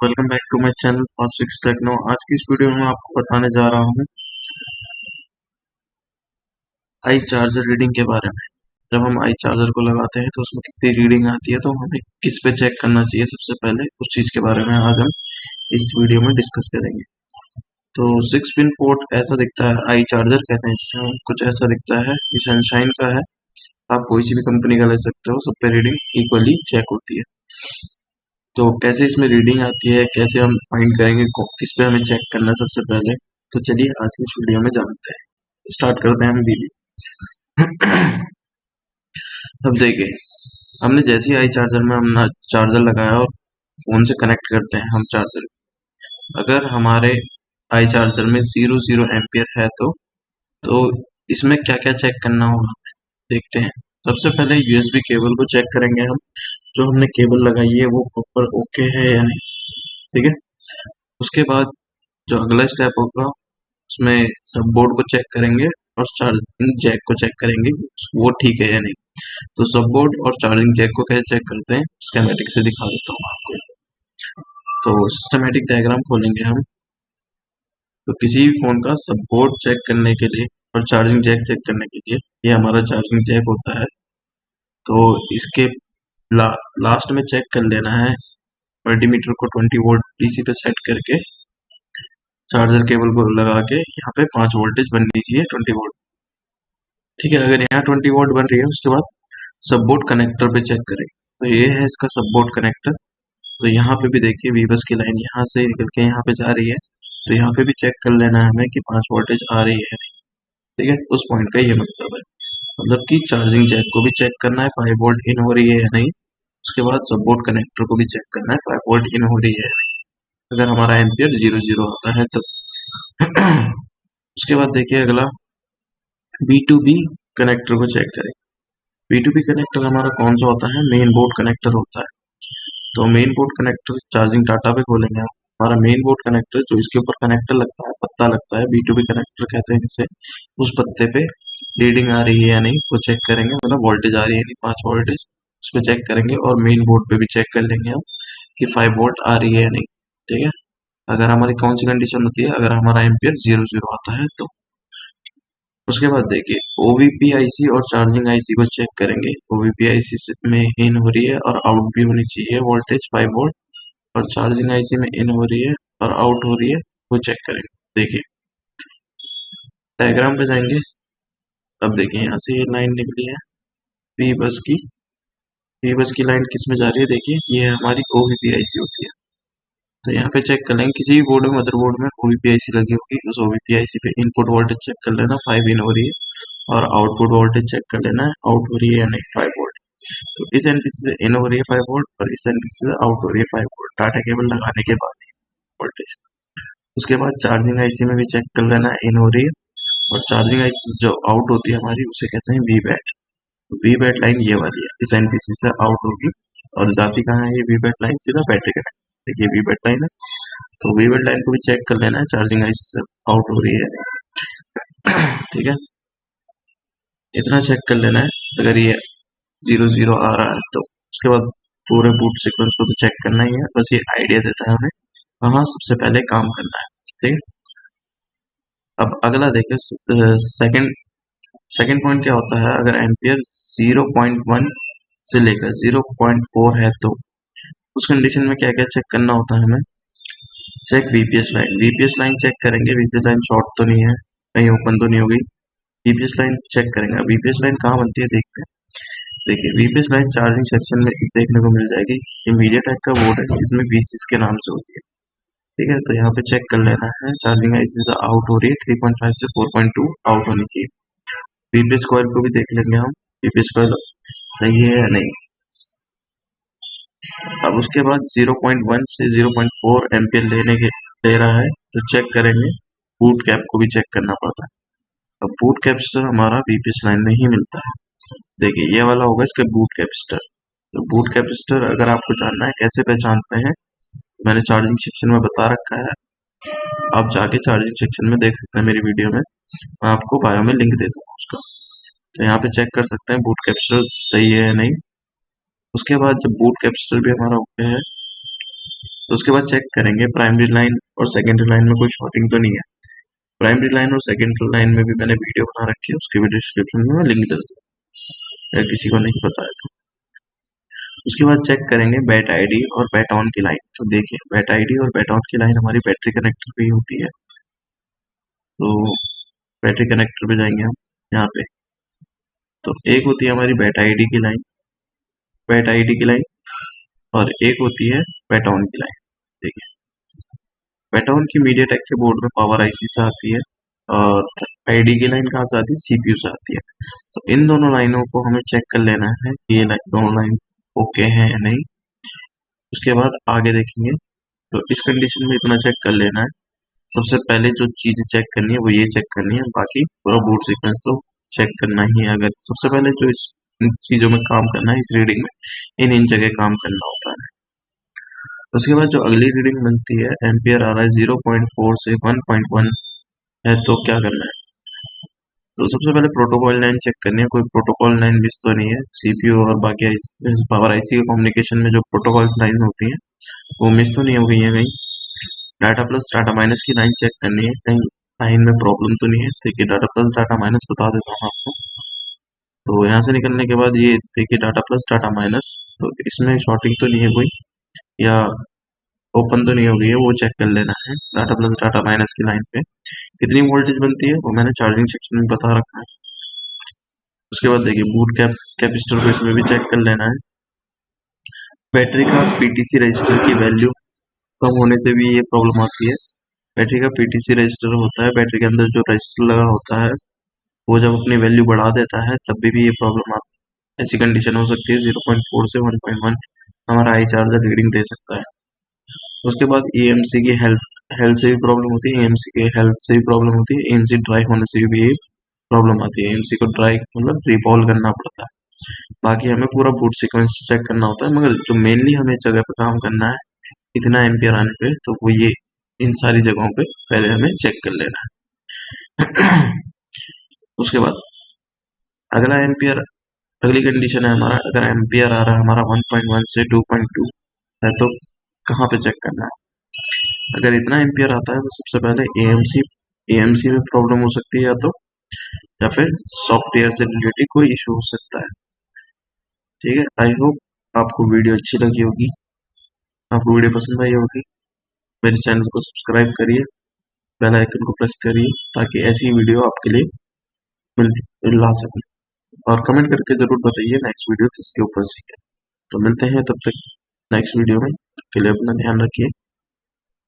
Welcome back to my channel Fast Fix Techno. आज की इस वीडियो में मैं आपको बताने जा रहा हूँ आई चार्जर रीडिंग के बारे में। जब हम आई चार्जर को लगाते हैं तो उसमें कितनी रीडिंग आती है, तो हमें किस पे चेक करना चाहिए सबसे पहले, उस चीज के बारे में आज हम इस वीडियो में डिस्कस करेंगे। तो 6 पिन पोर्ट ऐसा दिखता है, आई चार्जर कहते हैं जिसे हम, कुछ ऐसा दिखता है। ये सनशाइन का है, आप कोई सी भी कंपनी का ले सकते हो, सब पे रीडिंग इक्वली चेक होती है। तो कैसे इसमें रीडिंग आती है, कैसे हम फाइंड करेंगे किस पे हमें चेक करना है सबसे पहले, तो चलिए आज की इस वीडियो में जानते हैं। स्टार्ट करते हैं हम वीडियो। अब देखिए, हमने जैसे ही आई चार्जर में हम चार्जर लगाया और फोन से कनेक्ट करते हैं हम चार्जर, अगर हमारे आई चार्जर में 0 एम्पियर है तो इसमें क्या क्या चेक करना होगा देखते हैं। सबसे पहले यूएसबी केबल को चेक करेंगे हम, जो हमने केबल लगाई है वो प्रॉपर ओके है या नहीं, ठीक है। उसके बाद जो अगला स्टेप होगा उसमें सब बोर्ड को चेक करेंगे और चार्जिंग जैक को चेक करेंगे वो ठीक है या नहीं। तो सब बोर्ड और चार्जिंग जैक को कैसे चेक करते हैं, स्कीमेटिक से दिखा देता हूँ आपको। तो सिस्टमेटिक डायग्राम खोलेंगे हम। तो किसी भी फोन का सब बोर्ड चेक करने के लिए और चार्जिंग जैक चेक करने के लिए, ये हमारा चार्जिंग जैक होता है, तो इसके लास्ट में चेक कर लेना है। मल्टीमीटर को 20 वोल्ट डीसी पे सेट करके चार्जर केबल को लगा के यहाँ पे 5 वोल्टेज बननी चाहिए, 20 वोल्ट, ठीक है। अगर यहाँ 20 वोल्ट बन रही है, उसके बाद सब बोर्ड कनेक्टर पे चेक करेंगे। तो ये है इसका सब बोर्ड कनेक्टर। तो यहाँ पे भी देखिए वीबस की लाइन यहाँ से निकल के यहाँ पे जा रही है, तो यहाँ पे भी चेक कर लेना है हमें कि 5 वोल्टेज आ रही है, ठीक है। उस पॉइंट का ये मतलब है, मतलब कि चार्जिंग जैक को भी चेक करना है 5 वोल्ट इन हो रही है या नहीं। उसके बाद सब बोर्ड कनेक्टर को भी चेक करना है 5 वोल्ट इन हो रही है, अगर हमारा एम्पियर 0 आता है तो। उसके बाद देखिए अगला B2B कनेक्टर को चेक करें। B2B कनेक्टर हमारा कौन सा होता है, मेन बोर्ड कनेक्टर होता है। तो main board connector charging data पे खोलेंगे हम। हमारा मेन बोर्ड कनेक्टर जो इसके ऊपर कनेक्टर लगता है, पत्ता लगता है, B2B कनेक्टर कहते हैं इसे। उस पत्ते पे रीडिंग आ रही है या नहीं वो चेक करेंगे, मतलब वोल्टेज आ रही है नहीं 5 वोल्टेज, उस पर चेक करेंगे। और मेन बोर्ड पे भी चेक कर लेंगे हम कि 5 वोल्ट आ रही है या नहीं, ठीक है। अगर हमारी कौन सी कंडीशन होती है, अगर हमारा एम्पियर 0 आता है तो। उसके बाद देखिए ओवीपी आईसी और चार्जिंग आईसी को चेक करेंगे। ओवीपी आईसी में इन हो रही है और आउट भी होनी चाहिए वोल्टेज 5 वोल्ट, और चार्जिंग आईसी में इन हो रही है और आउट हो रही है, वो चेक करेंगे। देखिए डायग्राम पे जाएंगे, अब देखिए यहाँ से ये लाइन निकली है वी बस की। वी बस की लाइन किस में जा रही है, देखिए ये हमारी ओवीपी आईसी होती है। तो यहाँ पे चेक कर लेंगे, किसी भी बोर्ड में, मदरबोर्ड में ओवीपीआईसी लगी होगी, उस ओवीपीआईसी पे इनपुट वोल्टेज चेक कर लेना 5 इन हो रही है, और आउटपुट वोल्टेज चेक कर लेना है आउट हो रही है या नहीं 5 वोल्ट। तो इस एनपीसी से इन हो रही है 5 वोल्ट और इस एनपीसी से आउट हो रही है 5 वोल्ट, डाटा केबल लगाने के बाद वोल्टेज। उसके बाद चार्जिंग आईसी में भी चेक कर लेना है इन हो रही है, और चार्जिंग आईसी जो आउट होती है हमारी उसे कहते हैं we bat. We bat line ये वाली है, इस एनपीसी से आउट होगी और जाती कहाँ है ये वी बैट लाइन, सीधा बैटरी कनेक्ट। देखिए वी बैट लाइन है, तो वी बैट लाइन को भी चेक कर लेना है चार्जिंग आईसी से आउट हो रही है, ठीक है। इतना चेक कर लेना है। अगर ये 0 आ रहा है तो उसके बाद पूरे बूट सीक्वेंस को तो चेक करना ही है, बस ये आइडिया देता है हमें कहाँ सबसे पहले काम करना है, ठीक है। अब अगला देखिए सेकंड पॉइंट क्या होता है, अगर एम्पियर 0.1 से लेकर 0.4 है तो उस कंडीशन में क्या क्या चेक करना होता है हमें। Check VPS line, VPS line चेक करेंगे, वीपीएस लाइन शॉर्ट तो नहीं है, कहीं ओपन तो नहीं हो गई। वीपीएस लाइन चेक करेंगे। अब वीपीएस लाइन कहाँ बनती है देखते हैं। देखिए वीपीएस लाइन चार्जिंग सेक्शन में देखने को मिल जाएगी। ये मीडियाटेक का बोर्ड है, इसमें वीसीएस के नाम से होती है, ठीक है। तो यहाँ पे चेक कर लेना है चार्जिंग आईसी से आउट हो रही है 3.5 से 4.2 आउट होनी चाहिए। वीपीएस कॉइल को भी देख लेंगे हम, वीपीएस कॉइल सही है या नहीं। अब उसके बाद 0.1 से 0.4 एम्पियर ले रहा है तो चेक करेंगे। बूट कैप को भी चेक करना पड़ता है। अब बूट कैपेसिटर हमारा वीपीएस लाइन में ही मिलता है। देखिए ये वाला होगा इसका बूट कैपेसिटर। तो बूट कैपेसिटर अगर आपको जानना है कैसे पहचानते हैं, मैंने चार्जिंग सेक्शन में बता रखा है, आप जाके चार्जिंग सेक्शन में देख सकते हैं मेरी वीडियो में, मैं आपको बायो में लिंक दे दूंगा उसका। तो यहाँ पे चेक कर सकते हैं बूट कैपेसिटर सही है या नहीं। उसके बाद जब बूट कैपेसिटर भी हमारा ओके है तो उसके बाद चेक करेंगे प्राइमरी लाइन और सेकेंडरी लाइन में कोई शॉर्टिंग तो नहीं है। प्राइमरी लाइन और सेकेंडरी लाइन में भी मैंने वीडियो बना रखी है, उसके भी डिस्क्रिप्शन में मैं लिंक दे दूंगा अगर किसी को नहीं पता है तो। उसके बाद चेक करेंगे बैट आईडी और बैट ऑन की लाइन। तो देखिए बैट आईडी और बैट ऑन की लाइन हमारी बैटरी कनेक्टर पे ही होती है। तो बैटरी कनेक्टर पे जाएंगे हम यहाँ पे। तो एक होती है हमारी बैट आईडी की लाइन, बैट आईडी की लाइन, और एक होती है बैट ऑन की लाइन। देखिए बैट ऑन की मीडियाटेक के बोर्ड में पावर आईसी से आती है और आईडी की लाइन कहाँ से आती है, सीपीयू से आती है। तो इन दोनों लाइनों को हमें चेक कर लेना है कि ये दोनों लाइन ओके हैं या नहीं। उसके बाद आगे देखेंगे। तो इस कंडीशन में इतना चेक कर लेना है। सबसे पहले जो चीजें चेक करनी है वो ये चेक करनी है, बाकी पूरा बूट सीक्वेंस तो चेक करना ही है। अगर सबसे पहले जो इस इन चीजों में काम करना है, इस रीडिंग में इन जगह काम करना होता है। उसके बाद जो अगली रीडिंग बनती है, एम्पियर आ रहा है 0.4 से 1.1 है, तो क्या करना है। तो सबसे पहले प्रोटोकॉल लाइन चेक करनी है, कोई प्रोटोकॉल लाइन मिस तो नहीं है। सीपीयू और बाकी पावर आईसी के कम्युनिकेशन में जो प्रोटोकॉल्स लाइन होती है वो मिस तो नहीं हो गई है कहीं। डाटा प्लस डाटा माइनस की लाइन चेक करनी है, कहीं लाइन में प्रॉब्लम तो नहीं है। देखिए डाटा प्लस डाटा माइनस बता देता हूँ आपको। तो यहाँ से निकलने के बाद ये देखिए डाटा प्लस डाटा माइनस, तो इसमें शॉर्टिंग तो नहीं है कोई, या ओपन तो नहीं हो गई है, वो चेक कर लेना है। डाटा प्लस डाटा माइनस की लाइन पे कितनी वोल्टेज बनती है वो मैंने चार्जिंग सेक्शन में बता रखा है। उसके बाद देखिए बूट कैपेसिटर को इसमें भी चेक कर लेना है। बैटरी का पीटीसी रजिस्टर की वैल्यू कम होने से भी ये प्रॉब्लम आती है। बैटरी का पीटीसी रजिस्टर होता है, बैटरी के अंदर जो रजिस्टर लगा होता है वो जब अपनी वैल्यू बढ़ा देता है तब भी ये प्रॉब्लम आती है। ऐसी कंडीशन हो सकती है 0.4 से 1.1 हमारा आई चार्जर रीडिंग दे सकता है। उसके बाद ईएमसी की हेल्थ हेल्थ से भी प्रॉब्लम होती है, ईएमसी की हेल्थ से भी प्रॉब्लम होती है, ईएमसी ड्राई होने से भी प्रॉब्लम आती है। ईएमसी को ड्राई मतलब रिकॉल करना पड़ता है। बाकी हमें पूरा बूट सीक्वेंस चेक करना होता है, मगर जो मेनली हमें जगह पे काम करना है इतना एम्पियर आने पे, तो वो ये इन सारी जगहों पे पहले हमें चेक कर लेना है। उसके बाद अगला एम्पियर, अगली कंडीशन है हमारा, अगर एम्पियर आ रहा है हमारा 1.1 से 2.2 है तो कहाँ पे चेक करना है। अगर इतना एम्पियर आता है तो सबसे पहले एएमसी एएमसी में प्रॉब्लम हो सकती है, या फिर सॉफ्टवेयर से रिलेटेड कोई इशू हो सकता है। ठीक है, आई होप आपको वीडियो अच्छी लगी होगी, आपको वीडियो पसंद आई होगी। मेरे चैनल को सब्सक्राइब करिए, बेल आइकन को प्रेस करिए ताकि ऐसी वीडियो आपके लिए ला सके। और कमेंट करके जरूर बताइए नेक्स्ट वीडियो किसके ऊपर चाहिए। तो मिलते हैं तब तक नेक्स्ट वीडियो में, तब के लिए अपना ध्यान रखिए।